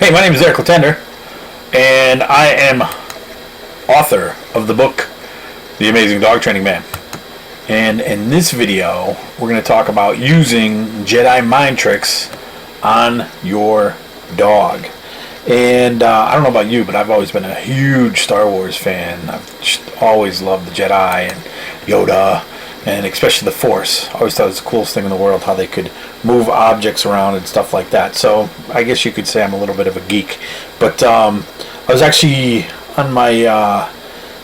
Hey, my name is Eric Latender, and I am author of the book, The Amazing Dog Training Man. And in this video, we're going to talk about using Jedi mind tricks on your dog. And I don't know about you, but I've always been a huge Star Wars fan. I've just always loved the Jedi and Yoda, and especially the Force. I always thought it was the coolest thing in the world, how they could move objects around and stuff like that. So I guess you could say I'm a little bit of a geek. But I was actually on my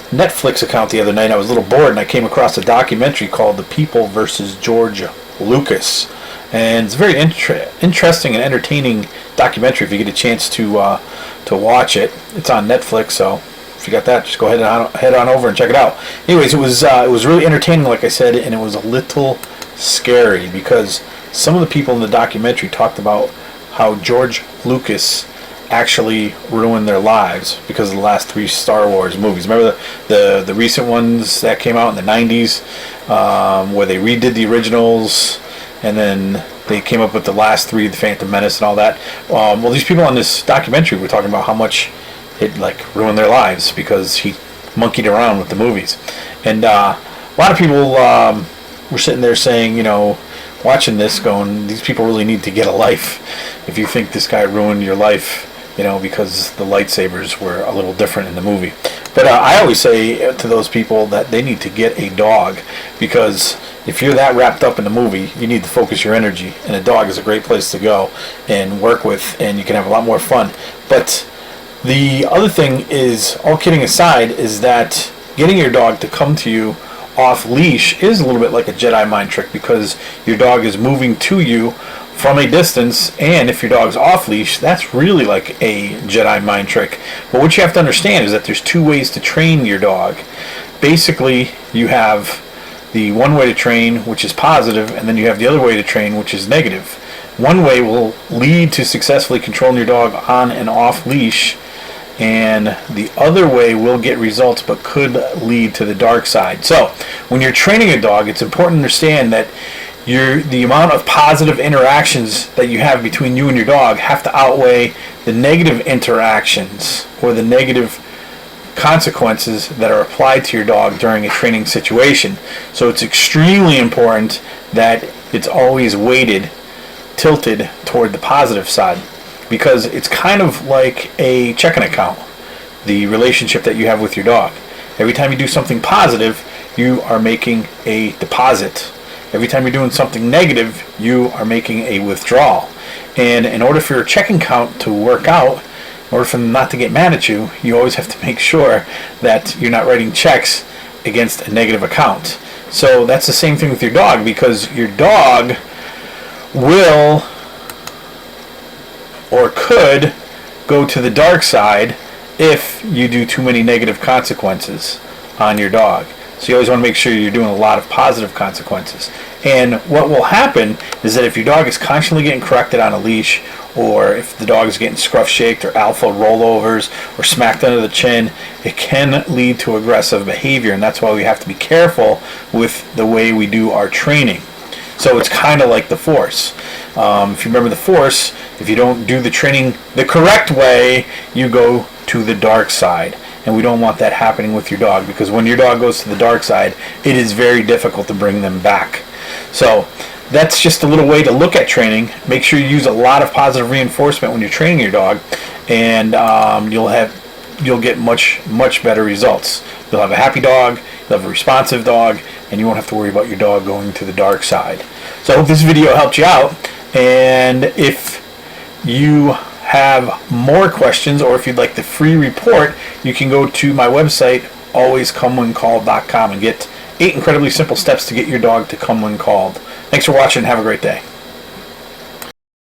Netflix account the other night. I was a little bored, and I came across a documentary called The People versus George Lucas. And it's a very interesting and entertaining documentary if you get a chance to watch it. It's on Netflix, so if you got that, just go ahead and head on over and check it out. Anyways, it was really entertaining, like I said, and it was a little scary because some of the people in the documentary talked about how George Lucas actually ruined their lives because of the last 3 Star Wars movies. Remember the recent ones that came out in the 90s where they redid the originals, and then they came up with the last 3, The Phantom Menace and all that. Well, these people on this documentary were talking about how much it ruined their lives because he monkeyed around with the movies. And a lot of people were sitting there saying, watching this going, these people really need to get a life if you think this guy ruined your life, because the lightsabers were a little different in the movie. But I always say to those people that they need to get a dog, because if you're that wrapped up in the movie, you need to focus your energy, and a dog is a great place to go and work with, and you can have a lot more fun. But the other thing is, all kidding aside, is that getting your dog to come to you off leash is a little bit like a Jedi mind trick, because your dog is moving to you from a distance, and if your dog's off leash, that's really like a Jedi mind trick. But what you have to understand is that there's 2 ways to train your dog. Basically, you have the one way to train, which is positive, and then you have the other way to train, which is negative. One way will lead to successfully controlling your dog on and off leash, and the other way will get results but could lead to the dark side. So when you're training a dog, it's important to understand that the amount of positive interactions that you have between you and your dog have to outweigh the negative interactions or the negative consequences that are applied to your dog during a training situation. So it's extremely important that it's always tilted toward the positive side, because it's kind of like a checking account, the relationship that you have with your dog. Every time you do something positive, you are making a deposit. Every time you're doing something negative, you are making a withdrawal. And in order for your checking count to work out, in order for them not to get mad at you, you always have to make sure that you're not writing checks against a negative account. So that's the same thing with your dog, because your dog will or could go to the dark side if you do too many negative consequences on your dog. So you always want to make sure you're doing a lot of positive consequences. And what will happen is that if your dog is constantly getting corrected on a leash, or if the dog is getting scruff shaked or alpha rollovers or smacked under the chin, it can lead to aggressive behavior, and that's why we have to be careful with the way we do our training. So it's kind of like the Force. If you remember the Force, if you don't do the training the correct way, you go to the dark side. And we don't want that happening with your dog, because when your dog goes to the dark side, it is very difficult to bring them back. So that's just a little way to look at training. Make sure you use a lot of positive reinforcement when you're training your dog, and you'll get much better results. You'll have a happy dog, you'll have a responsive dog, and you won't have to worry about your dog going to the dark side. So I hope this video helped you out, and if you have more questions, or if you'd like the free report, you can go to my website, alwayscomewhencalled.com, and get 8 incredibly simple steps to get your dog to come when called. Thanks for watching. Have a great day.